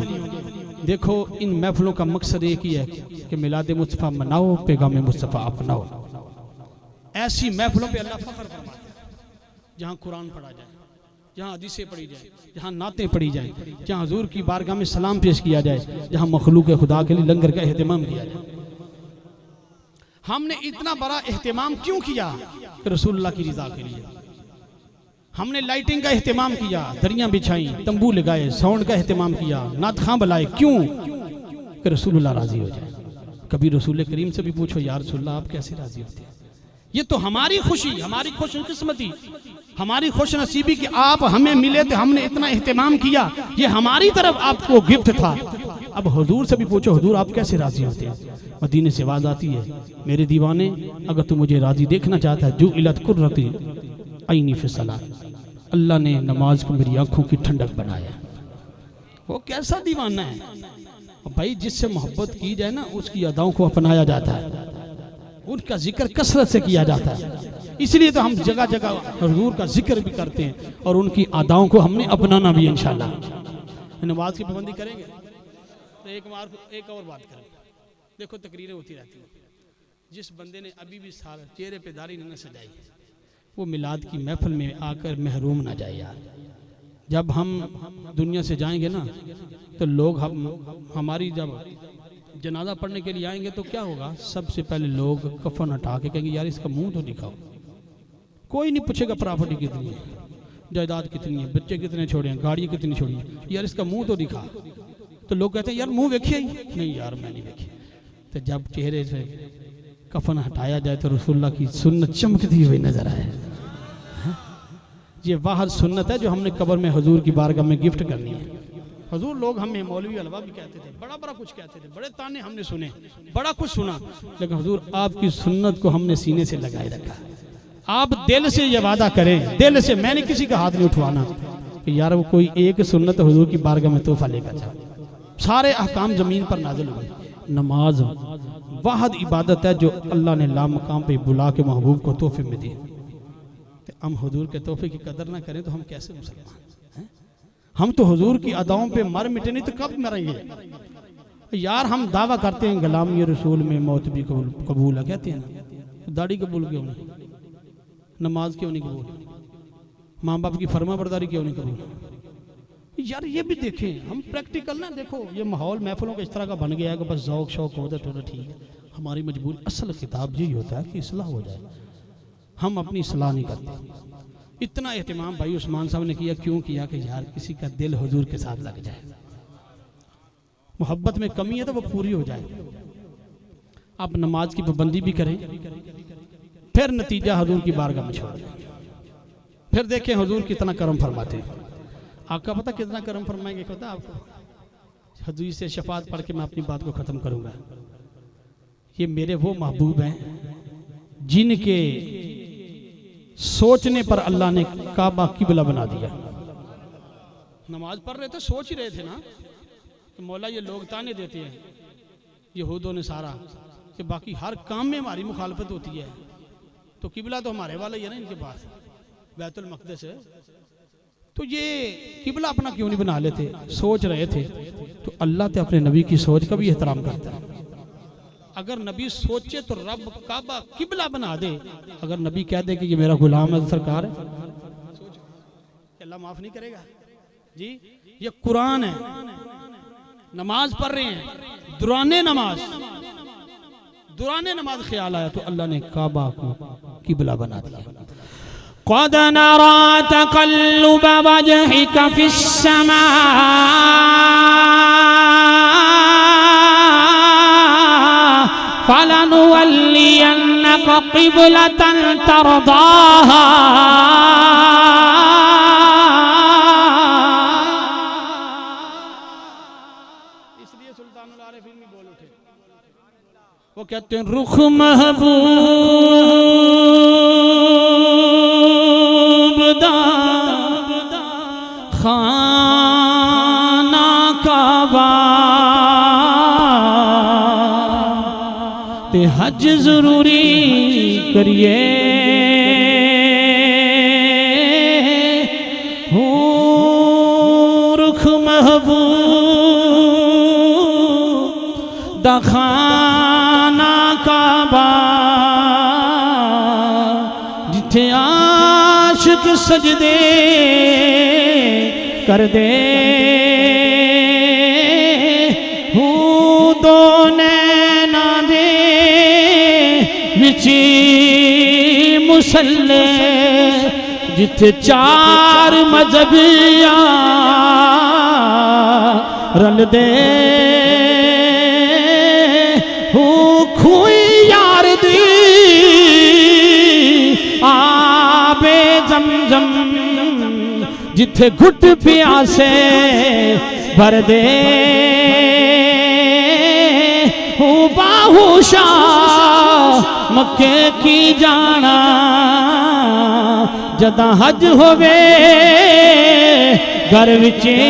देखो इन महफिलों का मकसद एक ही है कि मिलाद मुस्तफ़ा मनाओ, पैगाम मुस्तफ़ा अपनाओ। ऐसी महफिलों पे अल्लाह फख्र फरमाता है जहाँ कुरान पढ़ा जाए, जहाँ हदीसें पढ़ी जाए, जहाँ नातें पढ़ी जाए, जहाँ हुजूर की बारगाह में सलाम पेश किया जाए, जहाँ मखलूक खुदा के लिए लंगर का एहतमाम किया जाए। हमने इतना बड़ा एहतमाम क्यों किया? कि रसूलुल्लाह की रिज़ा के लिए। हमने लाइटिंग का एहतमाम किया, दरियां बिछाई, तंबू लगाए, साउंड का एहतमाम किया, नात खां बुलाए। क्यों? कि रसूलुल्लाह राजी हो जाए। कभी रसूल करीम से भी पूछो या रसूलुल्लाह आप कैसे राजी होते हैं? ये तो हमारी खुशी, हमारी खुशकिस्मती, हमारी खुश नसीबी कि आप हमें मिले थे, हमने इतना एहतमाम किया, ये हमारी तरफ आपको गिफ्ट था। अब हुजूर से भी पूछो हुजूर आप कैसे राजी होते हैं? मदीने से आवाज आती है, मेरे दीवाने अगर तू मुझे राजी देखना चाहता है, जुइलत कुर्रती ऐनी फी सलात, अल्लाह ने नमाज को मेरी आंखों की ठंडक बनाया। वो कैसा दीवाना है भाई? जिससे मोहब्बत की जाए ना उसकी अदाओं को अपनाया जाता है, उनका जिक्र कसरत से किया जाता है। इसलिए तो हम जगह जगह हुजूर का जिक्र भी करते हैं और उनकी अदाओं को हमने अपनाना भी इंशाल्लाह। नमाज की पाबंदी करेंगे तो एक और बात करें। देखो तकरीरें होती रहती हैं, जिस बंदे ने अभी भी सारा चेहरे पे दाढ़ी न सजाई वो मिलाद की महफिल में आकर महरूम ना जाए यार। जब हम दुनिया से जाएंगे ना तो लोग हमारी जब जनाजा पढ़ने के लिए आएंगे तो क्या होगा? सबसे पहले लोग कफन हटा के कहेंगे यार इसका मुंह तो दिखाओ। कोई नहीं पूछेगा प्रॉपर्टी कितनी है, जायदाद कितनी है, बच्चे कितने छोड़े हैं, गाड़ियाँ कितनी छोड़ी हैं, यार इसका मुंह तो दिखा। तो लोग कहते हैं यार मुंह देखिए ही नहीं, यार मैं नहीं देखी। तो जब चेहरे से कफन हटाया जाए तो रसूलुल्लाह की सुन्नत चमकती हुई नजर आए। ये वाहद सुन्नत है जो हमने कब्र में हुजूर की बारगाह में गिफ्ट करनी है। हुजूर लोग हमें मौलवी हलवा भी कहते थे, बड़ा बड़ा कुछ कहते थे, बड़े ताने हमने सुने, बड़ा कुछ सुना, लेकिन हुजूर आपकी सुन्नत को हमने सीने से लगाए रखा। आप दिल से ये वादा करें, दिल से, मैंने किसी का हाथ नहीं उठवाना कि यार वो कोई एक सुन्नत हुजूर की बारगाह में तोहफा लेकर जाओ। सारे अहकाम जमीन पर नाज़िल हुए। नमाज वाहद इबादत है जो अल्लाह ने लामकाम पे बुला के महबूब को तोहफे में दी। हम हुजूर के तोहफे की कदर ना करें तो हम कैसे मुसलमान हैं? हम तो हुजूर की अदाओं पे मर मिटे नहीं तो कब मरेंगे यार? हम दावा करते हैं गुलामी रसूल में मौत भी कबूल है, कहते हैं ना। दाढ़ी कबूल क्यों नहीं? नमाज क्यों नहीं कबूल? माँ बाप की फर्मा बरदारी क्यों नहीं कबूल? यार ये भी देखें, हम प्रैक्टिकल ना। देखो ये माहौल महफिलों का इस तरह का बन गया है कि बस ज़ौक शौक होता थोड़ा ठीक है। हमारी मजबूरी असल किताब यही होता है कि इस्लाह हो जाए। हम अपनी सलाह नहीं करते। इतना एहतमाम भाई उस्मान साहब ने किया। क्यों किया? कि यार किसी का दिल हुजूर के साथ लग जाए, मोहब्बत में कमी है तो वो पूरी हो जाए। आप नमाज की पाबंदी भी करें, फिर नतीजा हुजूर की बारगाह में छोड़ दें। फिर देखें हुजूर कितना करम फरमाते हैं। आपका पता कितना करम फरमाएंगे पता आपको? हुजूर से शफात पढ़ के मैं अपनी बात को ख़त्म करूँगा। ये मेरे वो महबूब हैं जिनके सोचने पर अल्लाह ने काबा किबला बना दिया। नमाज पढ़ रहे थे, सोच ही रहे थे ना कि मौला ये लोग ताने देते हैं यहूद ने सारा कि बाकी हर काम में हमारी मुखालफत होती है, तो किबला तो हमारे वाला ही है ना, इनके पास बैतुल मक़दिस है, तो ये किबला अपना क्यों नहीं बना लेते? सोच रहे थे। तो अल्लाह तो अपने नबी की सोच का भी एहतराम करता है। अगर नबी सोचे तो रब काबा किबला बना दे। अगर नबी कह दे कि ये मेरा गुलाम है सरकार है, अल्लाह माफ नहीं करेगा जी। ये कुरान है, नमाज पढ़ रहे हैं, दुराने नमाज ख्याल आया तो अल्लाह ने काबा को किबला बना दिया। क़द नरा तक़ल्लुब वजहिक फ़िस्समा फलनुवल्लियन्नक क़िबलतन तरदाहा वो कहते हैं रुख महबूब दा खाना काबा ते हज जरूरी करिए हो रुख महबूब दा खाना काबा जिथे आशिक सजदे कर दे हूँ दो नैना दे विची मुसल्ले जिथे चार मजहबिया रल दे खुई यार दी आबे जमजम जिथे घुट प्यासे भर दे हूँ बाहुशा मक्के की जाना जदा हज होवे घर विचे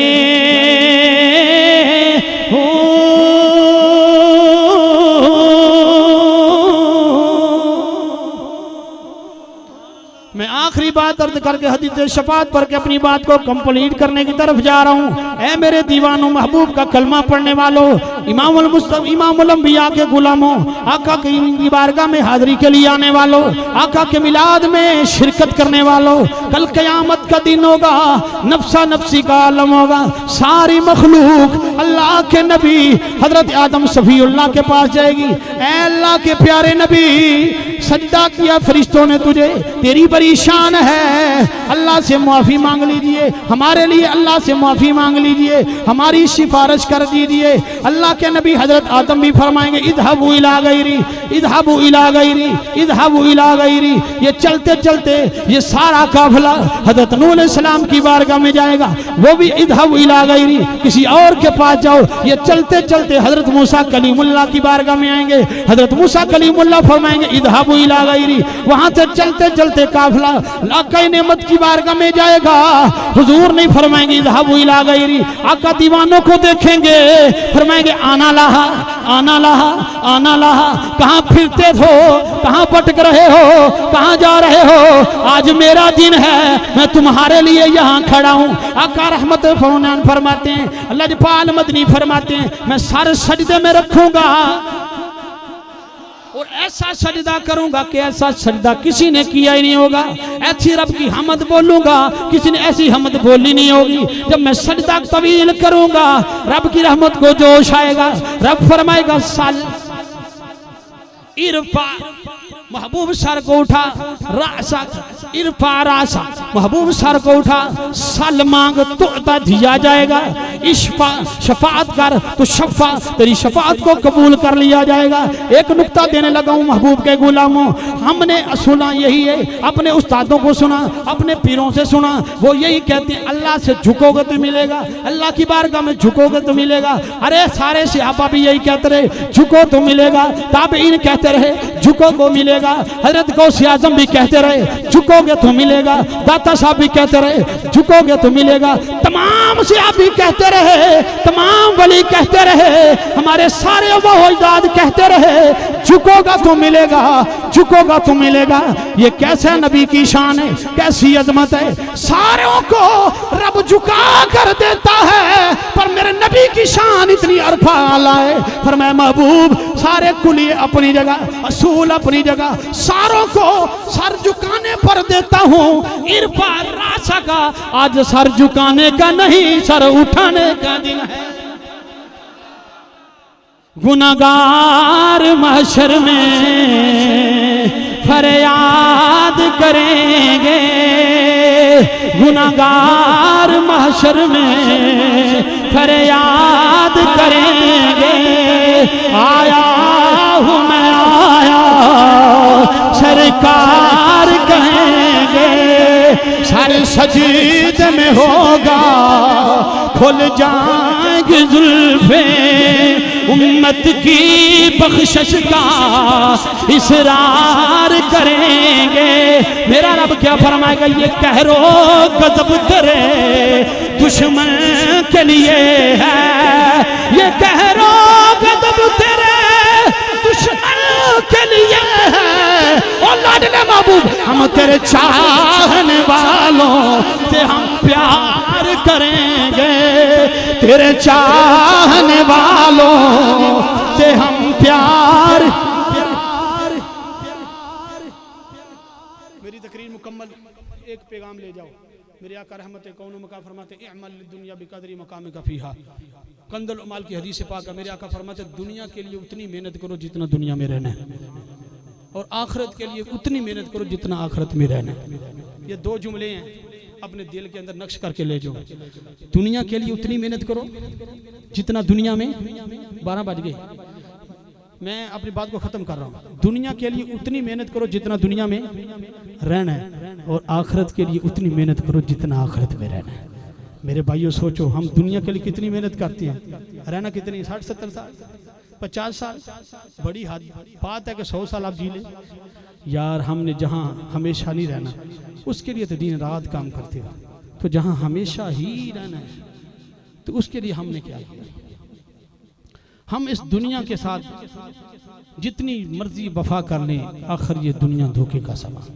मैं आखिरी बात अर्ज करके हदीस शफात पढ़ के अपनी बात को कंप्लीट करने की तरफ जा रहा हूँ। ऐ मेरे दीवानों, महबूब का कलमा पढ़ने वालों, इमामुल अंबिया के गुलामों, आका की बारगाह में हाजिरी के लिए आने वालों, आका के मिलाद में शिरकत करने वालों, कल क़यामत का दिन होगा, नफ्सा नफ्सी का आलम होगा, सारी मखलूक अल्लाह के नबी हजरत आदम सफ़ीउल्लाह के पास जाएगी। ऐ अल्लाह के प्यारे नबी, सजदा किया फरिश्तों ने तुझे, तेरी बड़ी शान है, अल्लाह से माफ़ी मांग लीजिए, हमारे लिए अल्लाह से माफ़ी मांग लीजिए, हमारी सिफारिश कर दीजिए। अल्लाह के नबी हजरत आदम भी फरमाएंगे इज़हबू इला गैरी, इज़हबू इला गैरी, इज़हबू इला गैरी। ये चलते चलते ये सारा काफिला हजरत नूह अलैहिस्सलाम की बारगाह में जाएगा, वो भी इज़हबू इला गैरी, किसी और के पास जाओ। ये चलते चलते हजरत मूसा कलीमुल्लाह की बारगाह में आएंगे, हजरत मूसा कलीमुल्लाह फरमाएंगे इज़हबू इला गैरी। वहां से चलते चलते काफिला आका नेमत की बारगाह में जाएगा, हुजूर नहीं फरमाएंगे इज़हबू इला गैरी। आका दीवानों को देखेंगे, फरमाएंगे आना लाहा, आना लाहा, आना लाहा। कहाँ फिरते हो, कहाँ भटक रहे हो, कहाँ जा रहे हो? आज मेरा दिन है, मैं तुम्हारे लिए यहाँ खड़ा हूँ। आका रहमत फरमाते हैं, अल्लाह पाल मदनी फरमाते हैं, मैं सर सजदे में रखूंगा और ऐसा सजदा करूंगा कि ऐसा सजदा किसी ने किया ही नहीं होगा। ऐसी रब की हमद बोलूंगा, किसी ने ऐसी हमद बोली नहीं होगी। जब मैं सजदा तवील करूंगा, रब की रहमत को जोश आएगा। रब फरमाएगा साल इरफा, महबूब सर को उठा, रासा इरफा रासा, महबूब सर को उठा, सल मांग तो दिया जाएगा। इश्फा शफात कर तो शफा, तेरी शफात को कबूल कर लिया जाएगा। एक नुक्ता देने लगा हूँ महबूब के गुलामों, हमने सुना यही है, अपने उस्तादों को सुना, अपने पीरों से सुना, वो यही कहते हैं अल्लाह से झुकोगे तो मिलेगा, अल्लाह की बारगाह में झुकोगे तो मिलेगा। अरे सारे सहाबा भी यही कहते रहे, झुको तो मिलेगा। ताबईन कहते रहे झुकोगे मिलेगा। हजरत गौसे आजम भी कहते रहे झुकोगे तो मिलेगा। दाता साहब भी कहते रहे झुकोगे तो मिलेगा। तमाम से आप भी कहते रहे, तमाम वली कहते रहे, हमारे सारे अबोजाद कहते रहे झुकोगा तो मिलेगा, झुकोगा तो मिलेगा। ये कैसे नबी की शान है, कैसी अजमत है। सारों को रब झुका कर देता है, पर मेरे नबी की शान इतनी अरफा आला है। फरमाया महबूब सारे कुली अपनी जगह, असूल अपनी जगह, सारों को सर झुकाने पर देता हूँ। इरफा रासा का आज सर झुकाने का नहीं, सर उठाने का दिन है। गुनाहगार महशर में फरियाद करेंगे, गुनाहगार महशर में फरियाद करेंगे। आया हूँ मैं आया सरकार कहेंगे, सर सजीदे में होगा खुल जाएंगे जुल्फे, उम्मत की बख्शिश का इसरार करेंगे। मेरा रब क्या फरमाएगा, ये कहरो गज़ब तेरे दुश्मन के लिए है, ये कहरो गज़ब तेरे दुश्मन के लिए है। और लाडले महबूब हम तेरे चाहने वालों से हम प्यार करेंगे, तेरे चाहने वालों से हम प्यार। मेरी तकरीर मुकम्मल, एक पैगाम ले जाओ। मेरे आका रहमत कौनो मका फरमाते इअमल दुनिया बिकदरी मकाम का फीहा। कंदुल उमाल की हदीस पाक है, मेरे आका फरमाते दुनिया के लिए उतनी मेहनत करो जितना दुनिया में रहना है, और आखिरत के लिए उतनी मेहनत करो जितना आखिरत में रहना है। ये दो जुमले हैं, अपने दिल के अंदर नक्श करके ले जाओ। दुनिया के लिए उतनी मेहनत करो जितना दुनिया में। 12 बज गए, मैं अपनी बात को खत्म कर रहा हूँ। दुनिया के लिए उतनी मेहनत करो जितना दुनिया में रहना है, और आखिरत के लिए उतनी मेहनत करो जितना आखिरत में रहना है। मेरे भाइयों सोचो, हम दुनिया के लिए कितनी मेहनत करते हैं, रहना कितनी 60-70 साल 50 साल, बड़ी बात है कि 100 साल आप जी लें। यार हमने जहाँ हमेशा नहीं रहना, उसके लिए तो दिन रात काम करते हो। तो जहाँ हमेशा ही रहना है, तो उसके लिए हमने क्या किया। हम इस दुनिया के साथ जितनी मर्जी वफा कर लें, आखिर ये दुनिया धोखे का सवाल।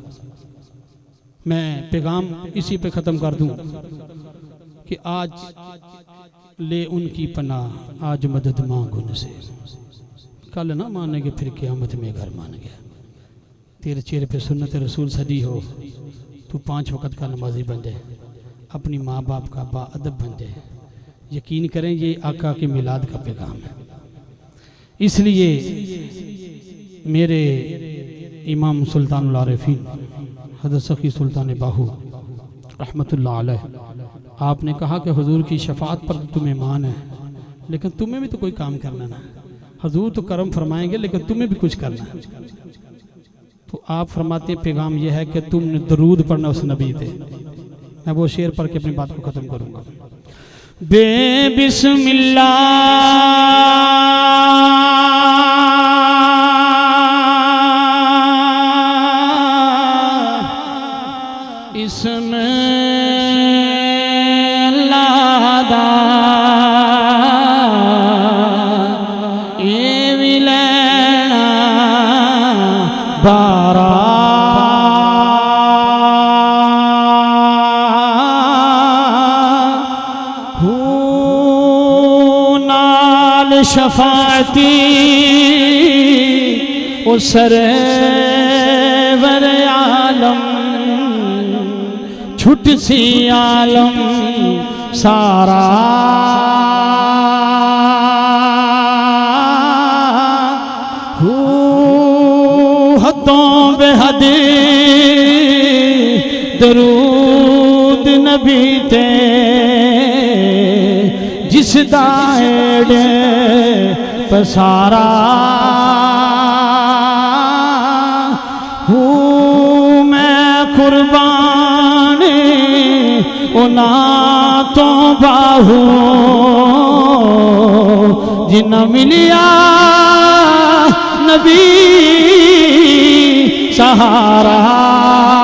मैं पैगाम इसी पे ख़त्म कर दूं कि आज ले उनकी पनाह, आज मदद मांग उनसे, कल ना मानेंगे फिर क़यामत में घर मान गया। तेरे चेहरे पे सुन्नत रसूल सजी हो, तू 5 वक़्त का नमाजी बन जाए, अपनी माँ बाप का बाअदब बन जाए। यकीन करें ये आका के मिलाद का पैगाम है। इसलिए मेरे इमाम सुल्तानुल आरिफीन हज़रत सखी सुल्तान बाहू रहमतुल्लाह अलैह, आपने कहा कि हुजूर की शफाअत पर तुम्हें मान है, लेकिन तुम्हें भी तो कोई काम करना ना। हुजूर तो करम फरमाएंगे, लेकिन तुम्हें भी कुछ करना है। तो आप फरमाते पैगाम यह है कि तुमने दरूद पढ़ना उस नबी पे। मैं वो शेर पढ़ के अपनी बात को ख़त्म करूँगा। बेबिस्मिल्लाह इसमें लादा ये विलैना बारा शफाती उसर वर आलम छुट सी आलम सारा हदों बेहद दरूद नबी ते जिस दाएड़े पसारा हूँ मैं कुर्बान उना तो बाहू जिन्ना मिलिया नबी सहारा।